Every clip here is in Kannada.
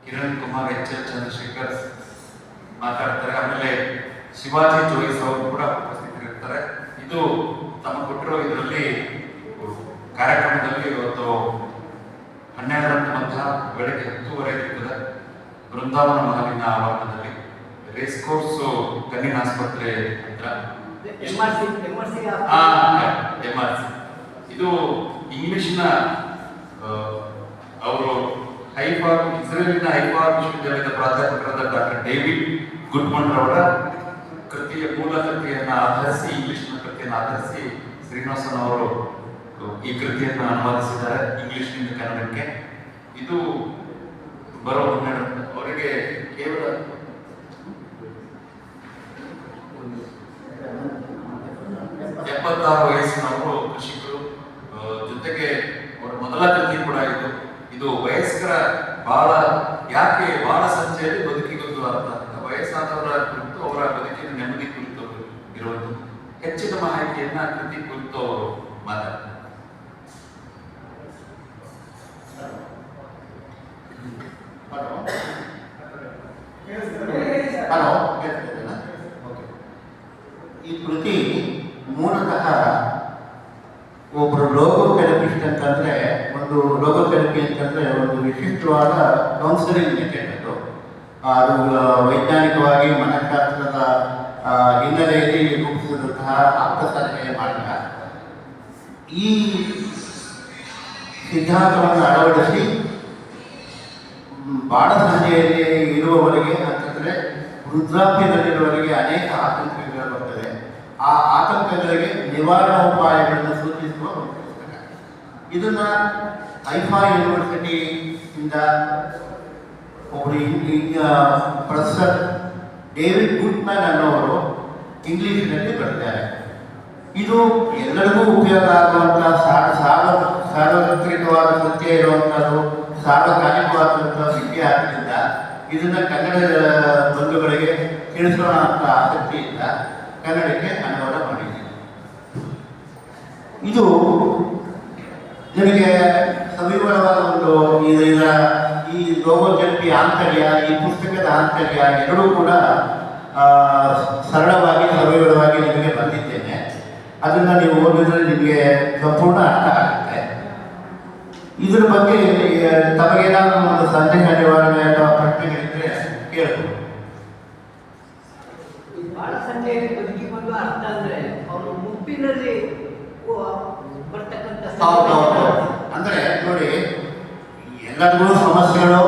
ಕಿರಣ್ ಕುಮಾರ್ ಎಚ್.ಎಲ್. ಚಂದ್ರಶೇಖರ್ ಮಾತಾಡ್ತಾರೆ. ಆಮೇಲೆ ಶಿವಾಜಿ ಜೋಯಿಸ್ ಅವರು ಕೂಡ ಉಪಸ್ಥಿತರಿರ್ತಾರೆ. ಇದು ತಮ್ಮ ಕೊಟ್ಟಿರೋ ಇದರಲ್ಲಿ ಕಾರ್ಯಕ್ರಮದಲ್ಲಿ ಇವತ್ತು 12ರಂದು ಮಧ್ಯಾಹ್ನ ಬೆಳಗ್ಗೆ 10:30 ಇರ್ತದೆ. ಬೃಂದಾವನ ಮಹಲಿನ ಆವರಣದಲ್ಲಿ ರೇಸ್ ಕೋರ್ಸ್ ಕಣ್ಣಿನ ಆಸ್ಪತ್ರೆ ಹತ್ರ MRC. ಇದು ಇಂಗ್ಲಿಷ್ನ ಅವರು ಇಸ್ರೇಲಿನ ಹೈಫಾ ವಿಶ್ವವಿದ್ಯಾಲಯದ ಪ್ರಾಧ್ಯಾಪಕರಾದ ಡಾಕ್ಟರ್ ಡೇವಿಡ್ ಗುಡ್ಮನ್ ರವರ ಕೃತಿಯ ಮೂಲ ಕೃತಿಯನ್ನು ಆಧರಿಸಿ, ಇಂಗ್ಲಿಷ್ನ ಕೃತಿಯನ್ನು ಆಧರಿಸಿ ಶ್ರೀನಿವಾಸನ್ ಅವರು ಈ ಕೃತಿಯನ್ನು ಅನುವಾದಿಸಿದ್ದಾರೆ ಇಂಗ್ಲಿಷ್ನಿಂದ ಕನ್ನಡಕ್ಕೆ. ಇದು ಬರೋ 12 ಅವರಿಗೆ ಕೇವಲ 76 ವಯಸ್ಸಿನವರು, ಕೃಷಿಕರು. ಜೊತೆಗೆ ಅವರ ಮೊದಲ ಕೃತಿ ಕೂಡ ಇದು ವಯಸ್ಕರ ಯಾಕೆ ಬಾಳ ಸಂಚೆಯಲ್ಲಿ ಬದುಕಿಗೊಂದು ಅರ್ಥ ಅಂತ ವಯಸ್ಸಾದವರ ಕುರಿತು, ಅವರ ಬದುಕಿನ ನೆಮ್ಮದಿ ಕುರಿತು ಇರುವುದು ಹೆಚ್ಚಿನ ಮಾಹಿತಿಯನ್ನ ಕೃತಿ ಕುರಿತು ಅವರು ಮಾತಾಡ್ತಾರೆ. ಈ ಕೃತಿ ಮೂಲತಃ ಒಬ್ಬರು ಲೋಗೋಥೆರಪಿಸ್ಟ್ ಅಂತಂದ್ರೆ, ಒಂದು ಲೋಗೋಥೆರಪಿ ಅಂತಂದ್ರೆ ಒಂದು ವಿಶಿಷ್ಟವಾದ ಕೌನ್ಸಿಲಿಂಗ್ ಮೆಥಡ್. ಅದು ವೈಜ್ಞಾನಿಕವಾಗಿ ಮನಃಶಾಸ್ತ್ರದ ಹಿನ್ನೆಲೆಯಲ್ಲಿ ರೂಪಿಸಿದಂತಹ ಆಪ್ತ ಸಲಹೆಯ ಮಾರ್ಗ. ಈ ಸಿದ್ಧಾಂತವನ್ನು ಅಳವಡಿಸಿ ಬಾಳ ಸಂಖ್ಯೆಯಲ್ಲಿ ಇರುವವರಿಗೆ ಅಂತಂದರೆ ವೃದ್ಧಾಪ್ಯದಲ್ಲಿರುವವರಿಗೆ ಅನೇಕ ಆತಂಕಗಳು ಬರ್ತವೆ. ಆ ಆತಂಕಗಳಿಗೆ ನಿವಾರಣಾ ಉಪಾಯಗಳನ್ನು ಸೂಚಿಸುವ ಒಂದು ಪುಸ್ತಕ. ಇದನ್ನು ಹೈಫಾ ಯೂನಿವರ್ಸಿಟಿಯಿಂದ ಒಬ್ಬರು ಪ್ರೊಫೆಸರ್ ಡೇವಿಡ್ ಗುಡ್ಮನ್ ಅನ್ನೋರು ಇಂಗ್ಲಿಷ್ನಲ್ಲಿ ಬರೆದಿದ್ದಾರೆ. ಇದು ಎಲ್ಲರಿಗೂ ಉಪಯೋಗ ಆಗುವಂಥ ಸಾರ್ವತ್ರಿಕವಾದ ಸತ್ಯ ಇರುವಂಥದ್ದು, ಸಾರ್ವಕಾಲಿಕವಾದಂಥ ವಿದ್ಯೆ ಆದ್ದರಿಂದ ಇದನ್ನು ಕನ್ನಡದ ಬಂಧುಗಳಿಗೆ ತಿಳಿಸೋಣ ಅಂತ ಆಸಕ್ತಿಯಿಂದ ಕನ್ನಡಕ್ಕೆ ಅನುವಾದ ಮಾಡಿದ್ದೀನಿ. ಇದು ನಿಮಗೆ ಸವಿವರವಾದ ಒಂದು ಈ ಲೋಗೋಥೆರಪಿ ಆಂತರ್ಯ, ಈ ಪುಸ್ತಕದ ಆಂತರ್ಯ ಎರಡೂ ಕೂಡ ಸರಳವಾಗಿ ಸವಿವರವಾಗಿ ನಿಮಗೆ ಬಂದಿದ್ದೇನೆ. ಅದನ್ನು ನೀವು ಓದಿದ್ರೆ ನಿಮಗೆ ಸಂಪೂರ್ಣ ಅರ್ಥ ಆಗುತ್ತೆ. ಇದ್ರ ಬಗ್ಗೆ ತಮಗೇನಾದರೂ ಒಂದು ಸಂದೇಹ ನಿವಾರಣೆ ಅಥವಾ ಪ್ರಶ್ನೆಗಳಿದ್ರೆ ಕೇಳಬಹುದು. ಬಹಳ ಸಂಖ್ಯೆಯಲ್ಲಿ ಬದುಕಿಕೊಂಡು ಅರ್ಥ ಅಂದ್ರೆ ಅವರು ಮುಪ್ಪಿನಲ್ಲಿ ಬರ್ತಕ್ಕಂಥ ಅಂದ್ರೆ ನೋಡಿ, ಎಲ್ಲರಿಗೂ ಸಮಸ್ಯೆಗಳು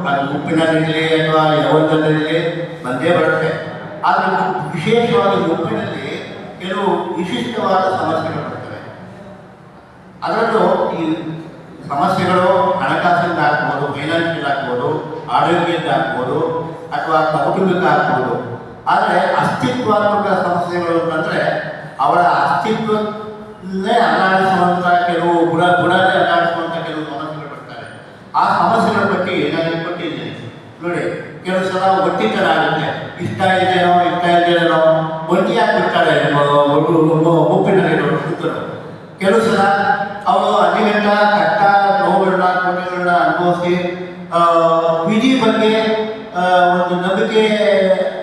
ಅದು ಮುಪ್ಪಿನಲ್ಲಿರಲಿ ಅಥವಾ ಯೌವನದಲ್ಲಿರಲಿ ಬಂದೇ ಬರುತ್ತೆ. ಆದರೆ ವಿಶೇಷವಾಗಿ ಮುಪ್ಪಿನಲ್ಲಿ ಕೆಲವು ವಿಶಿಷ್ಟವಾದ ಸಮಸ್ಯೆಗಳು ಬರ್ತವೆ. ಅದರಲ್ಲೂ ಈ ಸಮಸ್ಯೆಗಳು ಹಣಕಾಸಿಂದ ಆಗ್ಬೋದು, ಫೈನಾನ್ಷಿಯಲ್ ಆಗ್ಬೋದು, ಆರೋಗ್ಯದಿಂದ ಆಗ್ಬೋದು, ಅಥವಾ ಕೌಟುಂಬಿಕ ಆಗ್ಬೋದು. ಆದರೆ ಅಸ್ತಿತ್ವಾತ್ಮಕ ಸಮಸ್ಯೆಗಳು ಅಂತಂದರೆ ಅವರ ಅಸ್ತಿತ್ವನೇ ಅಲ್ಲಾಡಿಸುವಂಥ ಕೆಲವು ಗುಣನೇ ಅಲ್ಲಾಡಿಸುವಂಥ ಕೆಲವು ಸಮಸ್ಯೆಗಳು ಬರ್ತಾರೆ. ಆ ಸಮಸ್ಯೆಗಳ ಬಗ್ಗೆ ನಾನು ಕೊಟ್ಟಿದ್ದೇನೆ ನೋಡಿ. ಕೆಲವು ಸಲ ಒಟ್ಟಿತರ ಆಗುತ್ತೆ, ಇಷ್ಟ ಇಲ್ದೇನೋ ಒಂಟಿಯಾಗಿ ಬಿಡ್ತಾರೆ ಮುಪ್ಪಿನಲ್ಲಿರೋ ಸುತ್ತರು. ಕೆಲವು ಸಲ ಅವರು ಅಧಿಗಂಟ ಕಷ್ಟ ನೋವುಗಳನ್ನ ಕೊನೆಗಳನ್ನ ಅನುಭವಿಸಿ ವಿಧಿ ಬಗ್ಗೆ ಒಂದು ನಂಬಿಕೆ,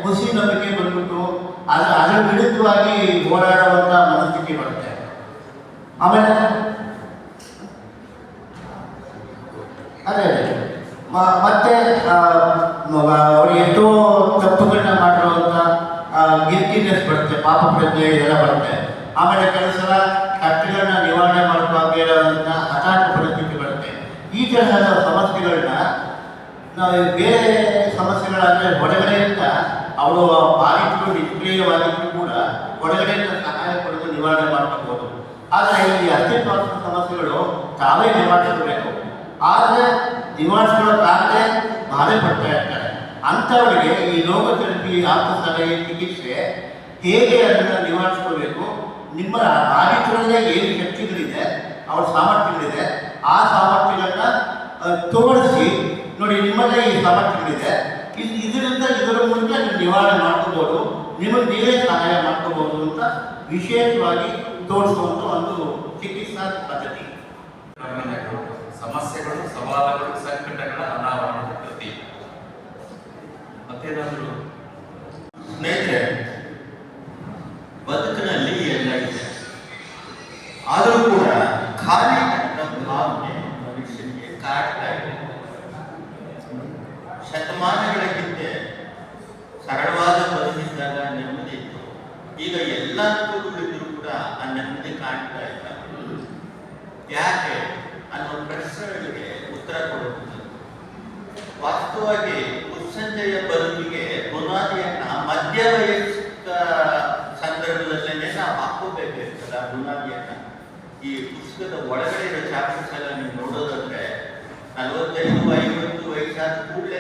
ಹುಸಿ ನಂಬಿಕೆ ಬಂದ್ಬಿಟ್ಟು ಅದರ ವಿರುದ್ಧವಾಗಿ ಹೋರಾಡುವಂಥ ಮನಸ್ಥಿತಿ ಬರುತ್ತೆ. ಆಮೇಲೆ ಅದೇ ಮತ್ತೆ ಅವರು ಎಷ್ಟೋ ತಪ್ಪುಗಳನ್ನ ಮಾಡಿರುವಂಥ ಗಿಲ್ಟಿನೆಸ್ ಬರುತ್ತೆ, ಪಾಪ ಪ್ರಜ್ಞೆ ಇದೆಲ್ಲ ಬರುತ್ತೆ. ಆಮೇಲೆ ಕೆಲವು ಸಲ ಕಷ್ಟಗಳನ್ನ ನಿವಾರಣೆ ಮಾಡೋಂಥ ಹಠಾತ್ ಪರಿಸ್ಥಿತಿ ಬರುತ್ತೆ. ಈ ತರಹದ ಸಮಸ್ಯೆಗಳನ್ನ ನಾವು ಬೇರೆ ಸಮಸ್ಯೆಗಳಾದರೆ ಹೊರಗಡೆಯಿಂದ ಅವರು ಬಾಧಿತರು ನಿಷ್ಕ್ರಿಯವಾಗಿದ್ದರೂ ಕೂಡ ಹೊರಗಡೆಯಿಂದ ಸಹಾಯ ಪಡೆದು ನಿವಾರಣೆ ಮಾಡ್ಕೋಬೋದು. ಆದರೆ ಈ ಅಸ್ತಿತ್ವಾತ್ಮಕ ಸಮಸ್ಯೆಗಳು ತಾವೇ ನಿವಾರಿಸಬೇಕು. ಆದರೆ ನಿವಾರಿಸ್ಕೊಳ್ಳೋಕ್ಕಾಗದೆ ಬಾಧೆ ಪಡ್ತಾ ಇರ್ತಾರೆ. ಅಂಥವರಿಗೆ ಈ ಲೋಗೋಥೆರಪಿ ಆಪ್ತ ಸಲಹೆ ಚಿಕಿತ್ಸೆ ಹೇಗೆ ಅದನ್ನು ನಿವಾರಿಸ್ಕೋಬೇಕು, ನಿಮ್ಮ ಬಾಧಿತರಲ್ಲೇ ಏನು ಶಕ್ತಿಗಳಿದೆ, ಅವ್ರ ಸಾಮರ್ಥ್ಯಗಳಿದೆ, ಆ ಸಾಮರ್ಥ್ಯಗಳನ್ನ ತೋರಿಸಿ ನೋಡಿ, ನಿಮ್ಮಲ್ಲೇ ಈ ಸಾಮರ್ಥ್ಯಗಳಿದೆ, ಇದರ ಮೂಲಕ ನೀವು ನಿವಾರಣೆ ಮಾಡ್ಕೋಬೋದು, ನಿಮಗೆ ನೀವೇ ಸಹಾಯ ಮಾಡ್ಕೋಬೋದು ಅಂತ ವಿಶೇಷವಾಗಿ ತೋರಿಸುವಂಥ ಒಂದು ಚಿಕಿತ್ಸಾ ಪದ್ಧತಿ. ಸಮಸ್ಯೆಗಳು, ಸವಾಲುಗಳು, ಸಂಕಟಗಳ ಅನಾವರಣದ ಕೃತಿ. ಮತ್ತೇನಾದರೂ ಸ್ನೇಹಿತರೆ, ಬದುಕಿನಲ್ಲಿ ಎಲ್ಲ ಇದೆ, ಆದರೂ ಕೂಡ ಖಾಲಿ ಅನ್ನೋ ಭಾವನೆ ಮನುಷ್ಯನಿಗೆ ಕಾಡ್ತಾ ಇದೆ. ಶತಮಾನಗಳ ಹಿಂದೆ ಸರಳವಾದ ಬದುಕಿದ್ದಾಗ ನೆಮ್ಮದಿ ಇತ್ತು. ಈಗ ಎಲ್ಲ ಅನುಕೂಲಗಳಿದ್ರೂ ಕೂಡ ಆ ನೆಮ್ಮದಿ ಕಾಣ್ತಾ ಇಲ್ಲ. ಯಾಕೆ ಅನ್ನೋ ಪ್ರಶ್ನೆಗಳಿಗೆ ಉತ್ತರ ಕೊಡುವುದು ವಾಸ್ತವವಾಗಿ ಮುಸ್ಸಂಜೆಯ ಬದುಕಿಗೆ ಬುನಾದಿಯನ್ನ ಮಧ್ಯ ವಯಸ್ಕ ಸಂದರ್ಭದಲ್ಲೇ ನಾವು ಹಾಕೋಬೇಕಾಗ್ತದೆ. ಆ ಬುನಾದಿಯನ್ನ ಈ ಪುಸ್ತಕದ ಒಳಗಡೆ ಇರೋ ಚಾಪ್ಟರ್ಸ್ ಎಲ್ಲ ನೀವು ನೋಡೋದಾದ್ರೆ 45-50 ವಯಸ್ಸಾದ ಕೂಡಲೇ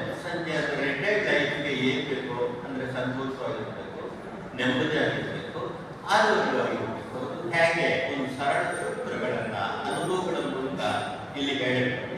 ಮುಸ್ಸಂಜೆ ರಿಟೈರ್ಡ್ ಲೈಫ್ಗೆ ಏನ್ ಬೇಕು ಅಂದ್ರೆ ಸಂತೋಷವಾಗಿರ್ಬೇಕು, ನೆಮ್ಮದಿಯಾಗಿರ್ಬೇಕು, ಆರೋಗ್ಯವಾಗಿರ್ಬೇಕು. ಹೇಗೆ ಒಂದು ಸರಳ ಸೂತ್ರಗಳನ್ನ ಅನುಭವಗಳ ಮೂಲಕ ಇಲ್ಲಿ ಹೇಳಿರ್ಬೇಕು.